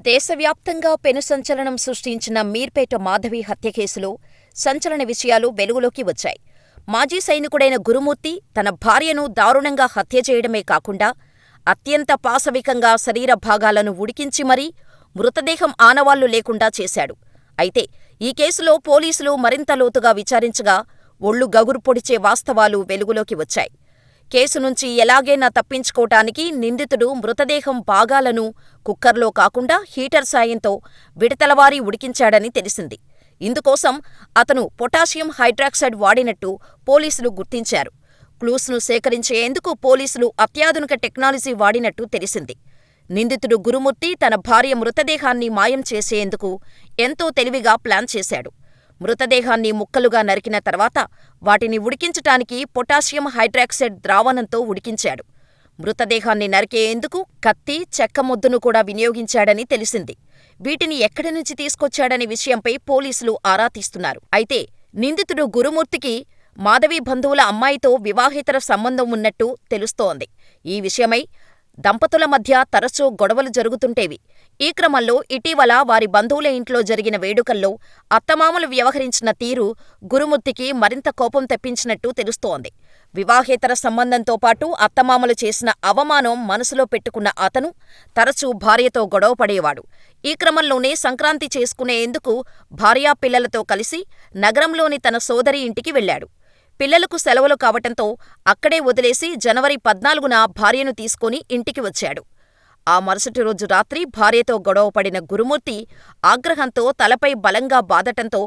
దేశవ్యాప్తంగా పెను సంచలనం సృష్టించిన మీర్పేట మాధవి హత్య కేసులో సంచలన విషయాలు వెలుగులోకి వచ్చాయి. మాజీ సైనికుడైన గురుమూర్తి తన భార్యను దారుణంగా హత్య చేయడమే కాకుండా అత్యంత పాశవికంగా శరీర భాగాలను ఉడికించి మరీ మృతదేహం ఆనవాళ్లు లేకుండా చేశాడు. అయితే ఈ కేసులో పోలీసులు మరింత లోతుగా విచారించగా ఒళ్లు గగురు పొడిచే వాస్తవాలు వెలుగులోకి వచ్చాయి. కేసు నుంచి ఎలాగైనా తప్పించుకోటానికి నిందితుడు మృతదేహం భాగాలను కుక్కర్లో కాకుండా హీటర్ సాయంతో విడతలవారీ ఉడికించాడని తెలిసింది. ఇందుకోసం అతను పొటాషియం హైడ్రాక్సైడ్ వాడినట్టు పోలీసులు గుర్తించారు. క్లూస్ను సేకరించేందుకు పోలీసులు అత్యాధునిక టెక్నాలజీ వాడినట్టు తెలిసింది. నిందితుడు గురుమూర్తి తన భార్య మృతదేహాన్ని మాయం చేసేందుకు ఎంతో తెలివిగా ప్లాన్ చేశాడు. మృతదేహాన్ని ముక్కలుగా నరికిన తర్వాత వాటిని ఉడికించటానికి పొటాషియం హైడ్రాక్సైడ్ ద్రావణంతో ఉడికించాడు. మృతదేహాన్ని నరికేందుకు కత్తి, చెక్క మొద్దును కూడా వినియోగించాడని తెలిసింది. వీటిని ఎక్కడి నుంచి తీసుకొచ్చాడనే విషయంపై పోలీసులు ఆరా తీస్తున్నారు. అయితే నిందితుడు గురుమూర్తికి మాధవి బంధువుల అమ్మాయితో వివాహేతర సంబంధం ఉన్నట్టు తెలుస్తోంది. ఈ విషయమై దంపతుల మధ్య తరచూ గొడవలు జరుగుతుంటేవి. ఈ క్రమంలో ఇటీవల వారి బంధువుల ఇంట్లో జరిగిన వేడుకల్లో అత్తమామలు వ్యవహరించిన తీరు గురుమూర్తికి మరింత కోపం తెప్పించినట్టు తెలుస్తోంది. వివాహేతర సంబంధంతో పాటు అత్తమామలు చేసిన అవమానం మనసులో పెట్టుకున్న అతను తరచూ భార్యతో గొడవపడేవాడు. ఈ క్రమంలోనే సంక్రాంతి చేసుకునేందుకు భార్యా పిల్లలతో కలిసి నగరంలోని తన సోదరి ఇంటికి వెళ్లాడు. పిల్లలకు సెలవులు కావటంతో అక్కడే వదిలేసి జనవరి 14న భార్యను తీసుకుని ఇంటికి వచ్చాడు. ఆ మరుసటి రోజు రాత్రి భార్యతో గొడవపడిన గురుమూర్తి ఆగ్రహంతో తలపై బలంగా బాదటంతో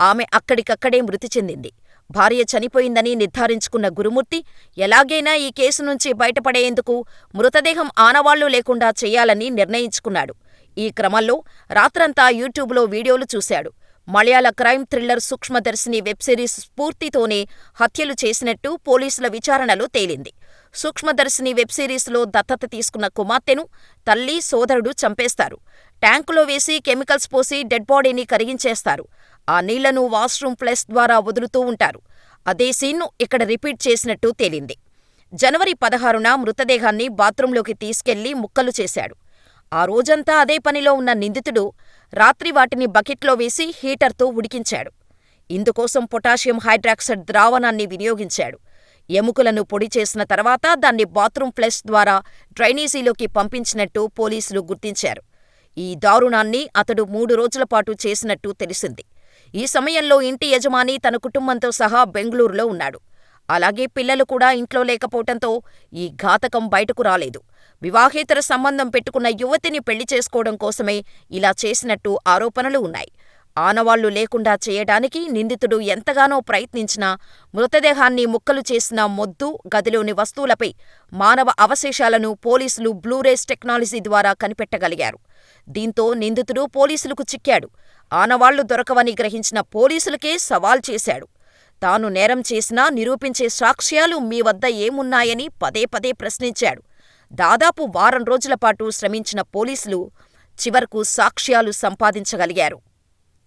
ఆమె అక్కడికక్కడే మృతి చెందింది. భార్య చనిపోయిందని నిర్ధారించుకున్న గురుమూర్తి ఎలాగైనా ఈ కేసు నుంచి బయటపడేందుకు మృతదేహం ఆనవాళ్లు లేకుండా చేయాలని నిర్ణయించుకున్నాడు. ఈ క్రమంలో రాత్రంతా యూట్యూబ్లో వీడియోలు చూశాడు. మలయాళ క్రైమ్ థ్రిల్లర్ సూక్ష్మదర్శిని వెబ్ సిరీస్ స్ఫూర్తితోనే హత్యలు చేసినట్టు పోలీసుల విచారణలో తేలింది. సూక్ష్మదర్శిని వెబ్ సిరీస్లో దత్తత తీసుకున్న కుమార్తెను తల్లి, సోదరుడు చంపేస్తారు. ట్యాంకులో వేసి కెమికల్స్ పోసి డెడ్ బాడీని కరిగించేస్తారు. ఆ నీళ్లను వాష్రూమ్ ఫ్లష్ ద్వారా వదులుతూ ఉంటారు. అదే సీన్ను ఇక్కడ రిపీట్ చేసినట్టు తేలింది. జనవరి 16న మృతదేహాన్ని బాత్రూంలోకి తీసుకెళ్లి ముక్కలు చేశాడు. ఆ రోజంతా అదే పనిలో ఉన్న నిందితుడు రాత్రి వాటిని బకెట్లో వేసి హీటర్తో ఉడికించాడు. ఇందుకోసం పొటాషియం హైడ్రాక్సైడ్ ద్రావణాన్ని వినియోగించాడు. ఎముకలను పొడి చేసిన తర్వాత దాన్ని బాత్రూమ్ ఫ్లష్ ద్వారా డ్రైనేజీలోకి పంపించినట్టు పోలీసులు గుర్తించారు. ఈ దారుణాన్ని అతడు 3 రోజులపాటు చేసినట్టు తెలిసింది. ఈ సమయంలో ఇంటి యజమాని తన కుటుంబంతో సహా బెంగళూరులో ఉన్నాడు. అలాగే పిల్లలు కూడా ఇంట్లో లేకపోవటంతో ఈ ఘాతకం బయటకు రాలేదు. వివాహేతర సంబంధం పెట్టుకున్న యువతిని పెళ్లి చేసుకోవడం కోసమే ఇలా చేసినట్టు ఆరోపణలు ఉన్నాయి. ఆనవాళ్లు లేకుండా చేయడానికి నిందితుడు ఎంతగానో ప్రయత్నించినా మృతదేహాన్ని ముక్కలు చేసిన మొద్దు, గదిలోని వస్తువులపై మానవ అవశేషాలను పోలీసులు బ్లూరేస్ టెక్నాలజీ ద్వారా కనిపెట్టగలిగారు. దీంతో నిందితుడు పోలీసులకు చిక్కాడు. ఆనవాళ్లు దొరకవని గ్రహించిన పోలీసులకే సవాల్ చేశాడు. తాను నేరం చేసినా నిరూపించే సాక్ష్యాలు మీ వద్ద ఏమున్నాయని పదే పదే ప్రశ్నించాడు. దాదాపు వారం రోజులపాటు శ్రమించిన పోలీసులు చివరకు సాక్ష్యాలు సంపాదించగలిగారు.